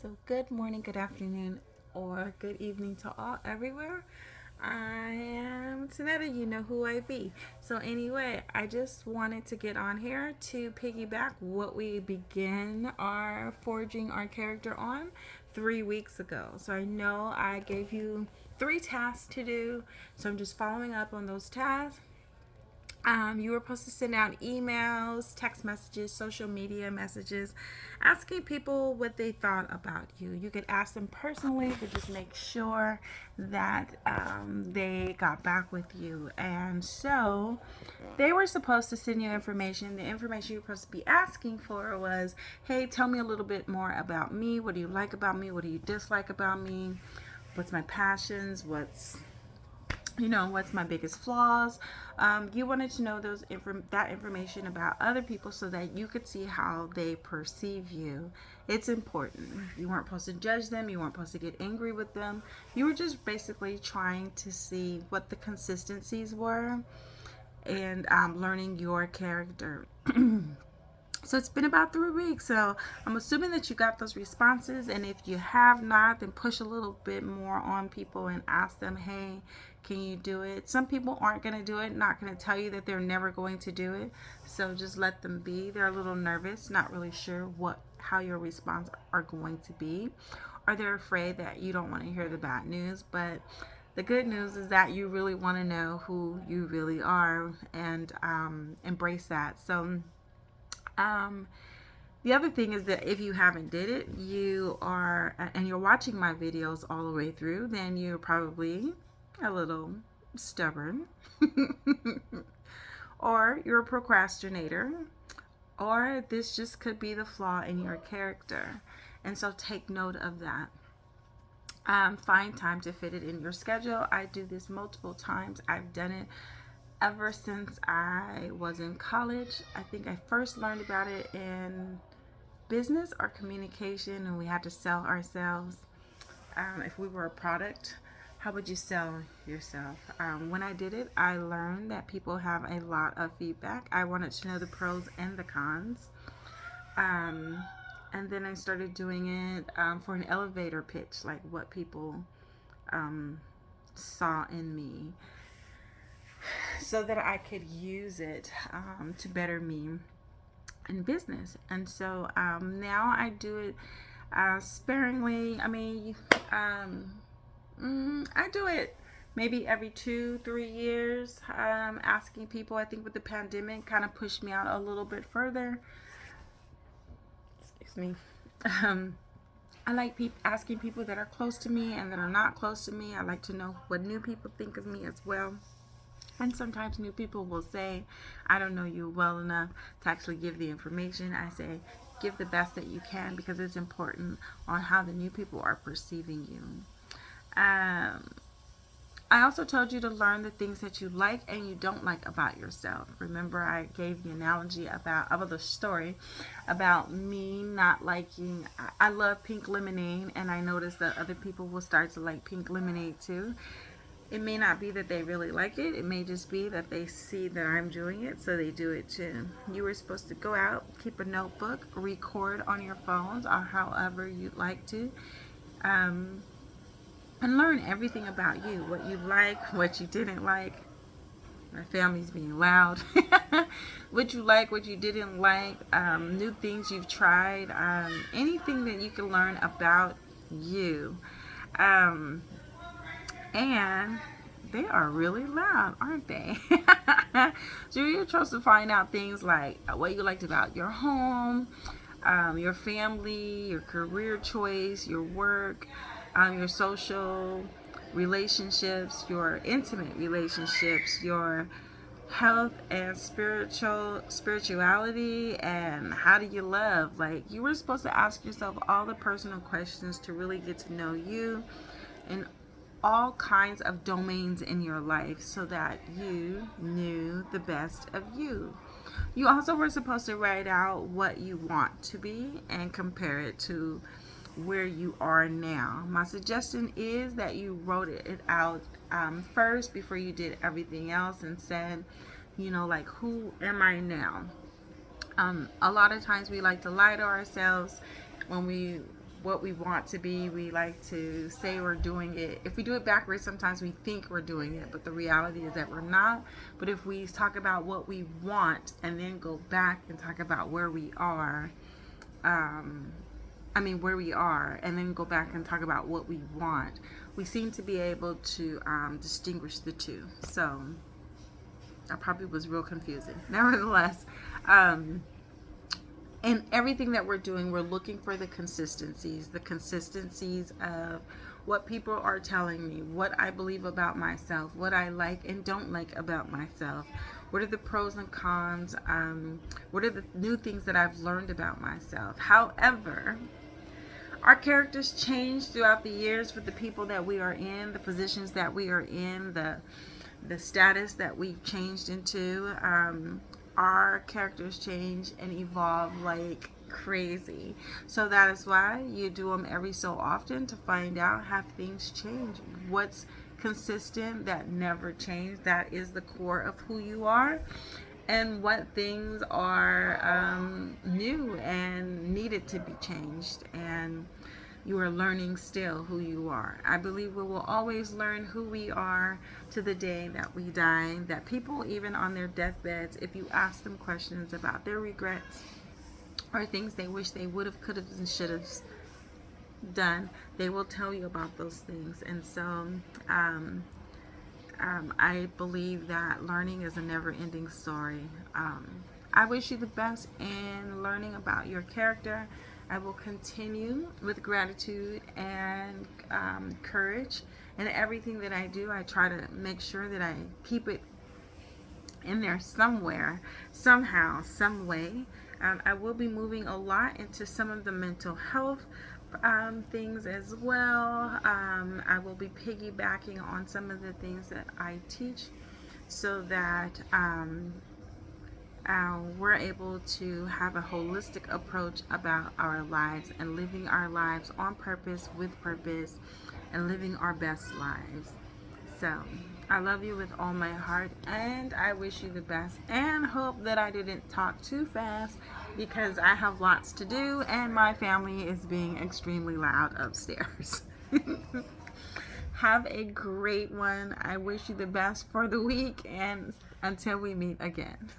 So, good morning, good afternoon, or good evening to all everywhere. I am Tanetta, you know who I be. So, anyway, I just wanted to get on here to piggyback what we begin our forging our character on 3 weeks ago. So, I know I gave you 3 tasks to do, so I'm just following up on those tasks. You were supposed to send out emails, text messages, social media messages, asking people what they thought about you. You could ask them personally, but just make sure that they got back with you. And so they were supposed to send you information. The information you were supposed to be asking for was, hey, tell me a little bit more about me. What do you like about me? What do you dislike about me? What's my passions? What's my biggest flaws. You wanted to know that information about other people so that you could see how they perceive you. It's important. You weren't supposed to judge them, you weren't supposed to get angry with them. You were just basically trying to see what the consistencies were and learning your character. So it's been about 3 weeks. So I'm assuming that you got those responses. And if you have not, then push a little bit more on people and ask them, hey, can you do it? Some people aren't going to do it, not going to tell you that they're never going to do it. So just let them be. They're a little nervous, not really sure how your response are going to be. Or they're afraid that you don't want to hear the bad news. But the good news is that you really want to know who you really are and embrace that. So um, the other thing is that if you haven't did it, you are, and you're watching my videos all the way through, then you're probably a little stubborn, or you're a procrastinator, or this just could be the flaw in your character. And so take note of that. Find time to fit it in your schedule. I do this multiple times. I've done it ever since I was in college. I think I first learned about it in business or communication, and we had to sell ourselves. If we were a product, how would you sell yourself? When I did it, I learned that people have a lot of feedback. I wanted to know the pros and the cons. Um, and then I started doing it for an elevator pitch, like what people um, saw in me, so that I could use it to better me in business. And so now I do it sparingly. I do it maybe every 2, 3 years, asking people. I think with the pandemic kind of pushed me out a little bit further. Excuse me. Um, I like asking people that are close to me and that are not close to me. I like to know what new people think of me as well. And sometimes new people will say, I don't know you well enough to actually give the information. I say, give the best that you can, because it's important on how the new people are perceiving you. Um, I also told you to learn the things that you like and you don't like about yourself. Remember, I gave the analogy about the story about me not liking. I love pink lemonade, and I noticed that other people will start to like pink lemonade too. It may not be that they really like it. It may just be that they see that I'm doing it, so they do it too. You were supposed to go out, keep a notebook, record on your phones, or however you'd like to, um, and learn everything about you, what you like, what you didn't like. My family's being loud. What you like, what you didn't like, new things you've tried, anything that you can learn about you. Um, and they are really loud, aren't they? So you're supposed to find out things like what you liked about your home, your family, your career choice, your work, your social relationships, your intimate relationships, your health and spirituality, and how do you love. Like, you were supposed to ask yourself all the personal questions to really get to know you and all kinds of domains in your life so that you knew the best of you. You also were supposed to write out what you want to be and compare it to where you are now. My suggestion is that you wrote it out first before you did everything else and said, like, who am I now? A lot of times we like to lie to ourselves when we what we want to be. We like to say we're doing it. If we do it backwards, sometimes we think we're doing it, but the reality is that we're not. But if we talk about what we want and then go back and talk about where we are, where we are, and then go back and talk about what we want, we seem to be able to distinguish the two. So that probably was real confusing. Nevertheless, in everything that we're doing, we're looking for the consistencies of what people are telling me, what I believe about myself, what I like and don't like about myself. What are the pros and cons? What are the new things that I've learned about myself? However, our characters change throughout the years with the people that we are in, the positions that we are in, the status that we've changed into. Our characters change and evolve like crazy. So that is why you do them every so often to find out, have things change? What's consistent that never change? That is the core of who you are. And what things are new and needed to be changed. And you are learning still who you are. I believe we will always learn who we are to the day that we die. That people, even on their deathbeds, if you ask them questions about their regrets or things they wish they would have, could have, and should have done, they will tell you about those things. And so I believe that learning is a never-ending story. I wish you the best in learning about your character. I will continue with gratitude and courage in everything that I do. I try to make sure that I keep it in there somewhere, somehow, some way. I will be moving a lot into some of the mental health things as well. I will be piggybacking on some of the things that I teach so that we're able to have a holistic approach about our lives and living our lives on purpose, with purpose, and living our best lives. So I love you with all my heart, and I wish you the best, and hope that I didn't talk too fast because I have lots to do and my family is being extremely loud upstairs. Have a great one. I wish you the best for the week, and until we meet again.